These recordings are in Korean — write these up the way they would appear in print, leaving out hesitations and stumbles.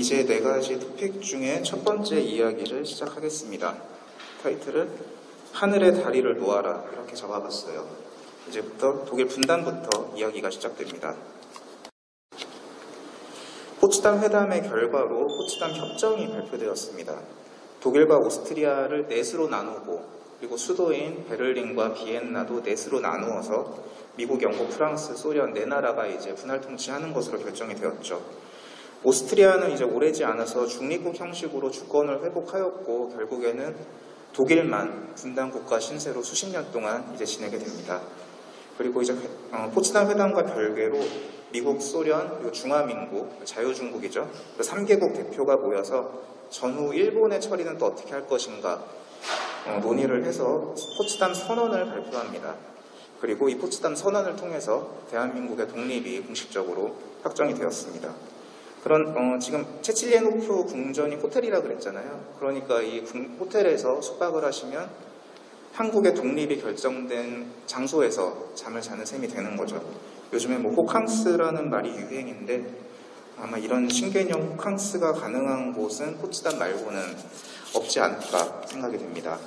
이제 4가지 토픽 중에 첫 번째 이야기를 시작하겠습니다. 타이틀을 하늘의 다리를 놓아라 이렇게 잡아봤어요. 이제부터 독일 분단부터 이야기가 시작됩니다. 포츠담 회담의 결과로 포츠담 협정이 발표되었습니다. 독일과 오스트리아를 넷으로 나누고 그리고 수도인 베를린과 비엔나도 넷으로 나누어서 미국, 영국, 프랑스, 소련 4나라가 이제 분할 통치하는 것으로 결정이 되었죠. 오스트리아는 이제 오래지 않아서 중립국 형식으로 주권을 회복하였고 결국에는 독일만 분단국가 신세로 수십 년 동안 이제 지내게 됩니다. 그리고 이제 포츠담 회담과 별개로 미국, 소련, 그리고 중화민국, 자유중국이죠. 그 3개국 대표가 모여서 전후 일본의 처리는 또 어떻게 할 것인가 논의를 해서 포츠담 선언을 발표합니다. 그리고 이 포츠담 선언을 통해서 대한민국의 독립이 공식적으로 확정이 되었습니다. 지금 체칠리에노프 궁전이 호텔이라 그랬잖아요. 그러니까 이 호텔에서 숙박을 하시면 한국의 독립이 결정된 장소에서 잠을 자는 셈이 되는 거죠. 요즘에 호캉스라는 말이 유행인데 아마 이런 신개념 호캉스가 가능한 곳은 포츠담 말고는 없지 않을까 생각이 됩니다.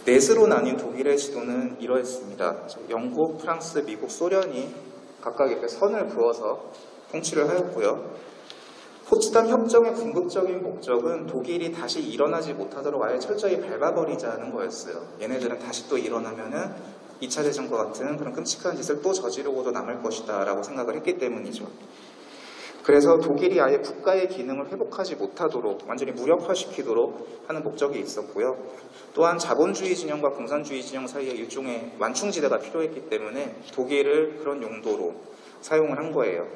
넷으로 나뉜 독일의 지도는 이러했습니다. 영국, 프랑스, 미국, 소련이 각각 이렇게 선을 그어서 통치를 하였고요. 포츠담 협정의 궁극적인 목적은 독일이 다시 일어나지 못하도록 아예 철저히 밟아버리자는 거였어요. 얘네들은 다시 또 일어나면은 2차 대전과 같은 그런 끔찍한 짓을 또 저지르고도 남을 것이다 라고 생각을 했기 때문이죠. 그래서 독일이 아예 국가의 기능을 회복하지 못하도록 완전히 무력화시키도록 하는 목적이 있었고요. 또한 자본주의 진영과 공산주의 진영 사이에 일종의 완충지대가 필요했기 때문에 독일을 그런 용도로 사용을 한 거예요.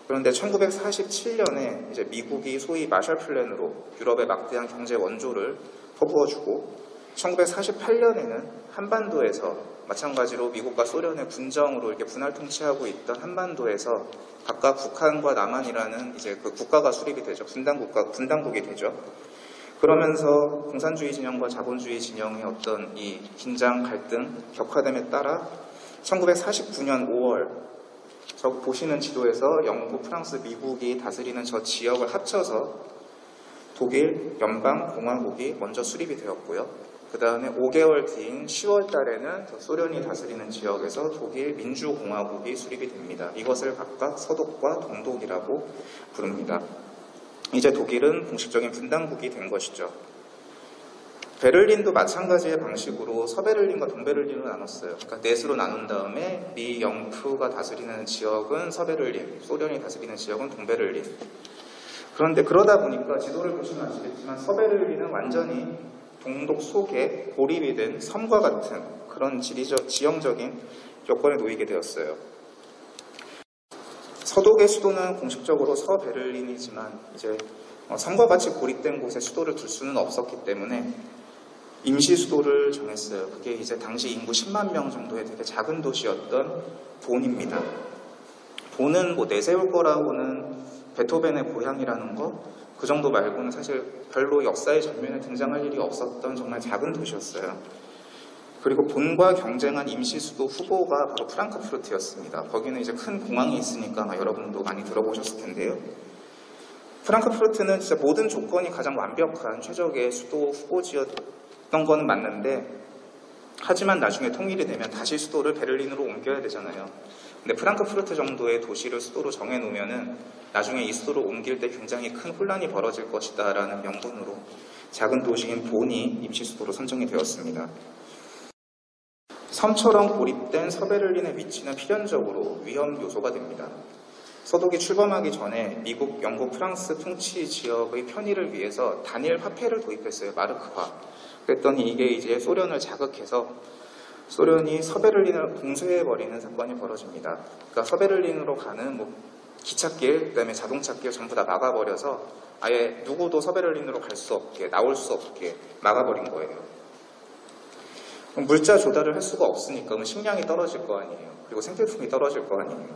그런데 1947년에 이제 미국이 소위 마셜 플랜으로 유럽에 막대한 경제 원조를 퍼부어주고 1948년에는 한반도에서 마찬가지로 미국과 소련의 군정으로 이렇게 분할 통치하고 있던 한반도에서 각각 북한과 남한이라는 이제 그 국가가 수립이 되죠. 분단국이 되죠. 그러면서 공산주의 진영과 자본주의 진영의 어떤 이 긴장, 갈등, 격화됨에 따라 1949년 5월 저 보시는 지도에서 영국, 프랑스, 미국이 다스리는 저 지역을 합쳐서 독일 연방공화국이 먼저 수립이 되었고요. 그 다음에 5개월 뒤인 10월 달에는 소련이 다스리는 지역에서 독일 민주공화국이 수립이 됩니다. 이것을 각각 서독과 동독이라고 부릅니다. 이제 독일은 공식적인 분단국이 된 것이죠. 베를린도 마찬가지의 방식으로 서베를린과 동베를린으로 나눴어요. 그러니까 넷으로 나눈 다음에 미, 영, 프가 다스리는 지역은 서베를린, 소련이 다스리는 지역은 동베를린. 그런데 그러다 보니까 지도를 보시면 아시겠지만 서베를린은 완전히 동독 속에 고립이 된 섬과 같은 그런 지형적인 여건에 놓이게 되었어요. 서독의 수도는 공식적으로 서베를린이지만 이제 섬과 같이 고립된 곳에 수도를 둘 수는 없었기 때문에 임시 수도를 정했어요. 그게 이제 당시 인구 10만 명 정도의 되게 작은 도시였던 본입니다. 본은 내세울 거라고는 베토벤의 고향이라는 거 그 정도 말고는 사실 별로 역사의 전면에 등장할 일이 없었던 정말 작은 도시였어요. 그리고 본과 경쟁한 임시수도 후보가 바로 프랑크푸르트였습니다. 거기는 이제 큰 공항이 있으니까 여러분도 많이 들어보셨을 텐데요. 프랑크푸르트는 진짜 모든 조건이 가장 완벽한 최적의 수도 후보지였던 건 맞는데 하지만 나중에 통일이 되면 다시 수도를 베를린으로 옮겨야 되잖아요. 근데 프랑크푸르트 정도의 도시를 수도로 정해놓으면은 나중에 이 수도로 옮길 때 굉장히 큰 혼란이 벌어질 것이다 라는 명분으로 작은 도시인 본이 임시 수도로 선정이 되었습니다. 섬처럼 고립된 서베를린의 위치는 필연적으로 위험 요소가 됩니다. 서독이 출범하기 전에 미국, 영국, 프랑스 통치 지역의 편의를 위해서 단일 화폐를 도입했어요. 마르크화. 그랬더니 이게 이제 소련을 자극해서 소련이 서베를린을 공수해버리는 사건이 벌어집니다. 그러니까 서베를린으로 가는 기찻길, 그다음에 자동차길 전부 다 막아버려서 아예 누구도 서베를린으로 갈 수 없게, 나올 수 없게 막아버린 거예요. 그럼 물자 조달을 할 수가 없으니까 식량이 떨어질 거 아니에요. 그리고 생필품이 떨어질 거 아니에요.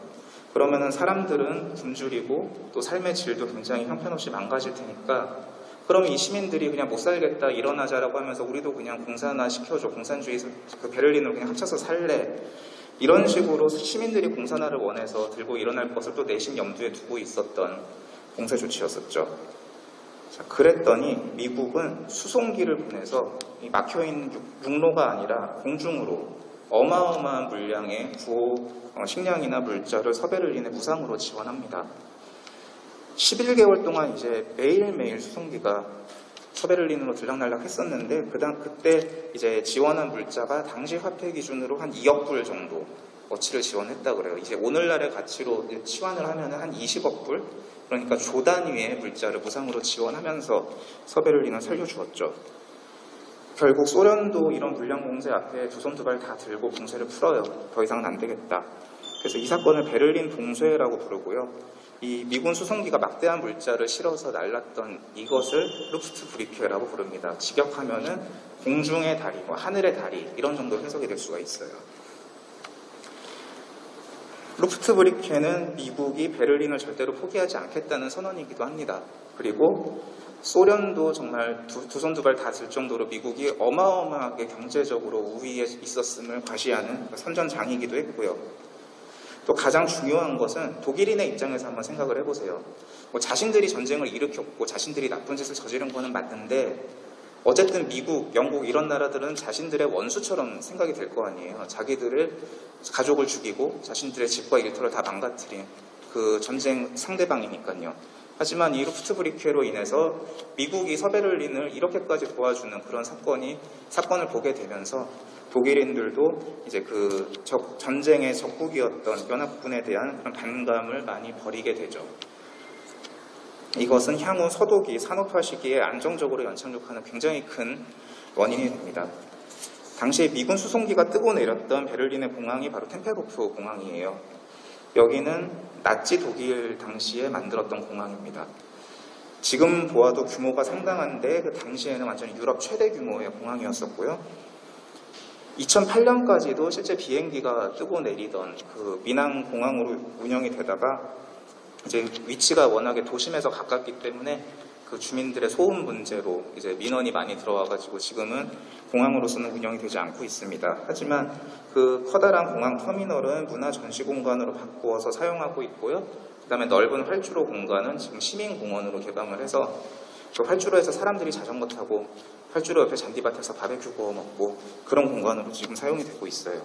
그러면은 사람들은 굶주리고 또 삶의 질도 굉장히 형편없이 망가질 테니까 그러면 이 시민들이 그냥 못 살겠다, 일어나자라고 하면서 우리도 그냥 공산화 시켜줘, 공산주의 그 베를린을 그냥 합쳐서 살래, 이런 식으로 시민들이 공산화를 원해서 들고 일어날 것을 또 내심 염두에 두고 있었던 공세 조치였었죠. 자, 그랬더니 미국은 수송기를 보내서 이 막혀있는 육로가 아니라 공중으로 어마어마한 물량의 식량이나 물자를 서베를린에 무상으로 지원합니다. 11개월 동안 이제 매일매일 수송기가 서베를린으로 들락날락 했었는데 그때 이제 지원한 물자가 당시 화폐 기준으로 한 2억 불 정도 어치를 지원했다 그래요. 이제 오늘날의 가치로 치환을 하면 한 20억 불, 그러니까 조 단위의 물자를 무상으로 지원하면서 서베를린을 살려주었죠. 결국 소련도 이런 물량 공세 앞에 두 손 두 발 다 들고 공세를 풀어요. 더 이상은 안 되겠다. 그래서 이 사건을 베를린 동쇠라고 부르고요. 이 미군 수송기가 막대한 물자를 실어서 날랐던 이것을 루프트브리케라고 부릅니다. 직역하면은 공중의 다리, 하늘의 다리, 이런 정도로 해석이 될 수가 있어요. 루프트브리케는 미국이 베를린을 절대로 포기하지 않겠다는 선언이기도 합니다. 그리고 소련도 정말 두 손 두 발 다 들 정도로 미국이 어마어마하게 경제적으로 우위에 있었음을 과시하는 선전장이기도 했고요. 또 가장 중요한 것은 독일인의 입장에서 한번 생각을 해보세요. 자신들이 전쟁을 일으켰고 자신들이 나쁜 짓을 저지른 거는 맞는데 어쨌든 미국, 영국 이런 나라들은 자신들의 원수처럼 생각이 될 거 아니에요. 자기들을 가족을 죽이고 자신들의 집과 일터를 다 망가뜨린 그 전쟁 상대방이니까요. 하지만 이 루프트브리케로 인해서 미국이 서베를린을 이렇게까지 도와주는 그런 사건을 보게 되면서 독일인들도 이제 그 전쟁의 적국이었던 연합군에 대한 그런 반감을 많이 버리게 되죠. 이것은 향후 서독이 산업화 시기에 안정적으로 연착륙하는 굉장히 큰 원인이 됩니다. 당시에 미군 수송기가 뜨고 내렸던 베를린의 공항이 바로 템페로프 공항이에요. 여기는 나치 독일 당시에 만들었던 공항입니다. 지금 보아도 규모가 상당한데 그 당시에는 완전히 유럽 최대 규모의 공항이었었고요. 2008년까지도 실제 비행기가 뜨고 내리던 그 미낭 공항으로 운영이 되다가 이제 위치가 워낙에 도심에서 가깝기 때문에 그 주민들의 소음 문제로 이제 민원이 많이 들어와가지고 지금은 공항으로서는 운영이 되지 않고 있습니다. 하지만 그 커다란 공항 터미널은 문화 전시 공간으로 바꾸어서 사용하고 있고요. 그 다음에 넓은 활주로 공간은 지금 시민공원으로 개방을 해서 그 활주로에서 사람들이 자전거 타고 활주로 옆에 잔디밭에서 바베큐 구워 먹고 그런 공간으로 지금 사용이 되고 있어요.